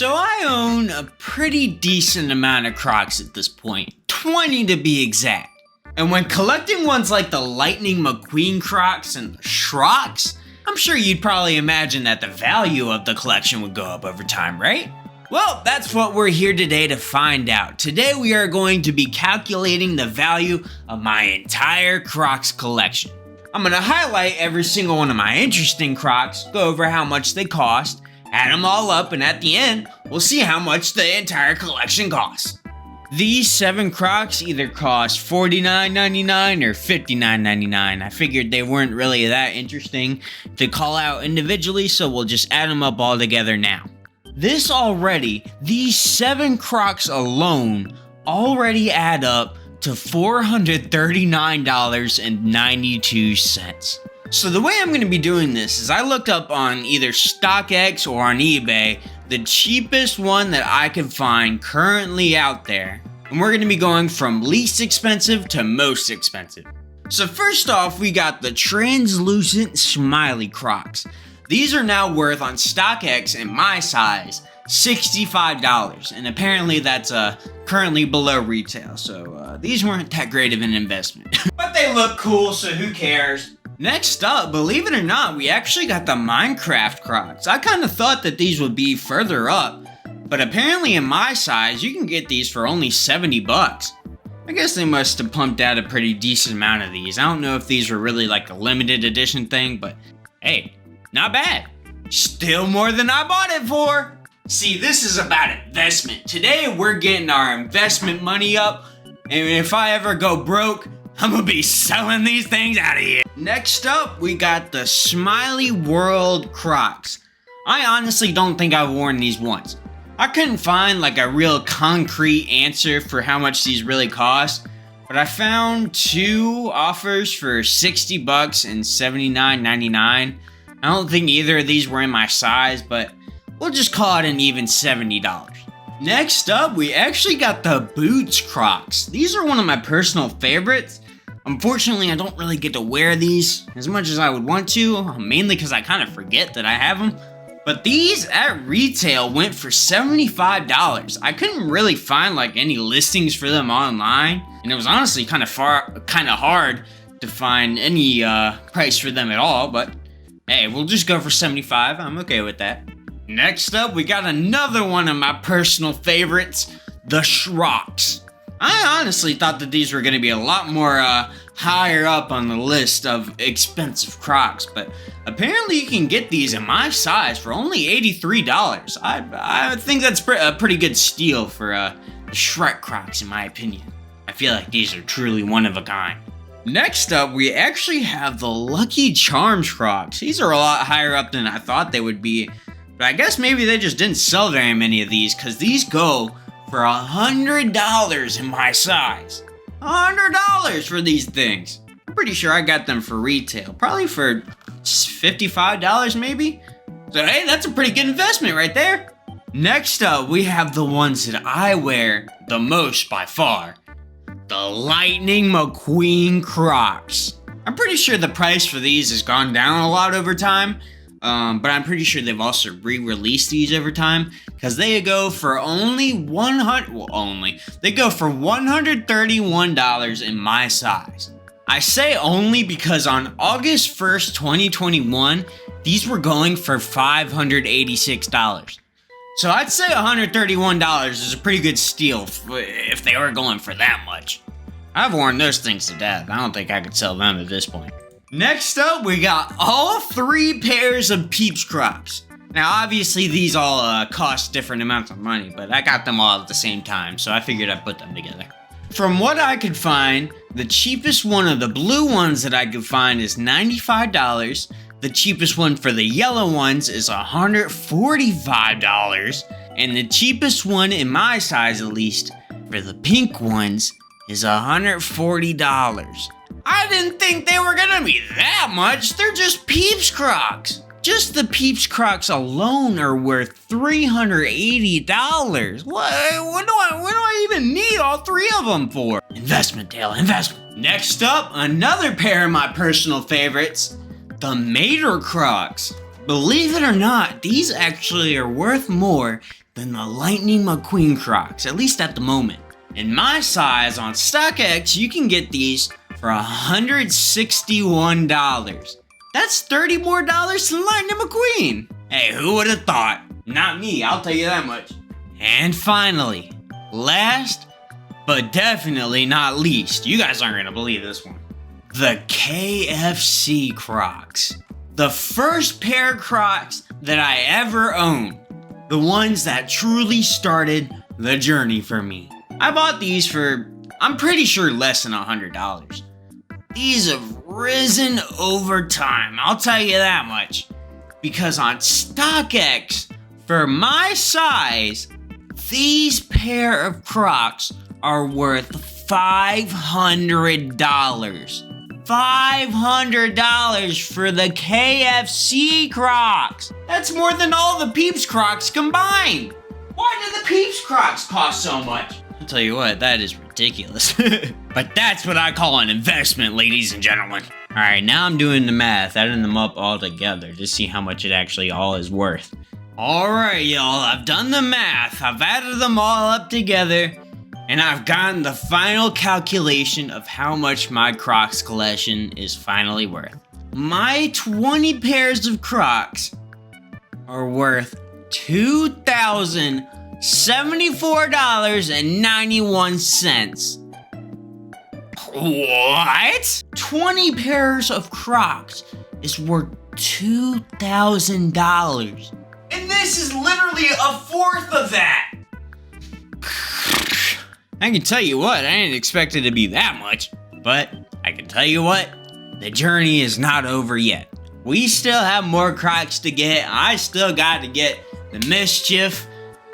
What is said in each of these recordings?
So I own a pretty decent amount of Crocs at this point, 20 to be exact. And when collecting ones like the Lightning McQueen Crocs and the Shrocs, I'm sure you'd probably imagine that the value of the collection would go up over time, right? Well, that's what we're here today to find out. Today we are going to be calculating the value of my entire Crocs collection. I'm going to highlight every single one of my interesting Crocs, go over how much they cost, add them all up, and at the end, we'll see how much the entire collection costs. These 7 Crocs either cost $49.99 or $59.99. I figured they weren't really that interesting to call out individually, so we'll just add them up all together now. These 7 Crocs alone already add up to $439.92. So the way I'm going to be doing this is I looked up on either StockX or on eBay the cheapest one that I could find currently out there. And we're going to be going from least expensive to most expensive. So first off, we got the translucent Smiley Crocs. These are now worth on StockX in my size $65, and apparently that's currently below retail, so these weren't that great of an investment. But they look cool, so who cares? Next up, believe it or not, we actually got the Minecraft Crocs. I kind of thought that these would be further up, but apparently in my size, you can get these for only 70 bucks. I guess they must have pumped out a pretty decent amount of these. I don't know if these were really like a limited edition thing, but hey, not bad. Still more than I bought it for. See, this is about investment. Today, we're getting our investment money up, and if I ever go broke, I'm gonna be selling these things out of here. Next up, we got the Smiley World Crocs. I honestly don't think I've worn these once. I couldn't find like a real concrete answer for how much these really cost, but I found 2 offers for 60 bucks and $79.99. I don't think either of these were in my size, but we'll just call it an even $70. Next up, we actually got the Boots Crocs. These are one of my personal favorites. Unfortunately, I don't really get to wear these as much as I would want to, mainly because I kind of forget that I have them. But these at retail went for $75. I couldn't really find like any listings for them online, and it was honestly kind of hard to find any price for them at all, but hey, we'll just go for 75. I'm okay with that. Next up, we got another one of my personal favorites, the Shrocs. I honestly thought that these were going to be a lot more higher up on the list of expensive Crocs, but apparently you can get these in my size for only $83. I think that's a pretty good steal for the Shrek Crocs in my opinion. I feel like these are truly one of a kind. Next up, we actually have the Lucky Charms Crocs. These are a lot higher up than I thought they would be, but I guess maybe they just didn't sell very many of these because these go for $100 in my size. $100 for these things. I'm pretty sure I got them for retail, probably for $55 maybe. So hey, that's a pretty good investment right there. Next up, we have the ones that I wear the most by far. The Lightning McQueen Crocs. I'm pretty sure the price for these has gone down a lot over time, but I'm pretty sure they've also re-released these over time because they go for only $131 in my size. I say only because on August 1st, 2021, these were going for $586. So I'd say $131 is a pretty good steal if they were going for that much. I've worn those things to death. I don't think I could sell them at this point. Next up, we got all 3 pairs of Peeps Crocs. Now, obviously, these all cost different amounts of money, but I got them all at the same time, so I figured I'd put them together. From what I could find, the cheapest one of the blue ones that I could find is $95. The cheapest one for the yellow ones is $145. And the cheapest one in my size, at least, for the pink ones is $140. I didn't think they were gonna be that much. They're just Peeps Crocs. Just the Peeps Crocs alone are worth $380. What do I even need all 3 of them for? Investment, Dale, investment. Next up, another pair of my personal favorites, the Mater Crocs. Believe it or not, these actually are worth more than the Lightning McQueen Crocs, at least at the moment. In my size on StockX, you can get these for $161. That's $30 more than Lightning McQueen. Hey, who would have thought? Not me, I'll tell you that much. And finally, last but definitely not least, you guys aren't gonna believe this one. The KFC Crocs. The first pair of Crocs that I ever owned. The ones that truly started the journey for me. I bought these for, I'm pretty sure, less than $100. These have risen over time, I'll tell you that much. Because on StockX, for my size, these pair of Crocs are worth $500. $500 for the KFC Crocs. That's more than all the Peeps Crocs combined. Why do the Peeps Crocs cost so much? I'll tell you what, that is ridiculous. But that's what I call an investment, ladies and gentlemen. All right, now I'm doing the math, adding them up all together to see how much it actually all is worth. All right, y'all, I've done the math. I've added them all up together, and I've gotten the final calculation of how much my Crocs collection is finally worth. My 20 pairs of Crocs are worth $2,074.91. What? 20 pairs of Crocs is worth $2,000. And this is literally a fourth of that. I can tell you what, I didn't expect it to be that much. But I can tell you what, the journey is not over yet. We still have more Crocs to get. I still got to get the Mischief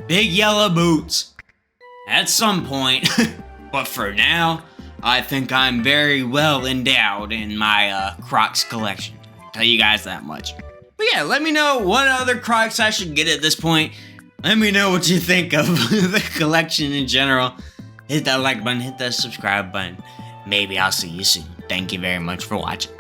Big Yellow Boots at some point. But for now, I think I'm very well endowed in my Crocs collection. I'll tell you guys that much. But yeah, let me know what other Crocs I should get at this point. Let me know what you think of the collection in general. Hit that like button, hit that subscribe button. Maybe I'll see you soon. Thank you very much for watching.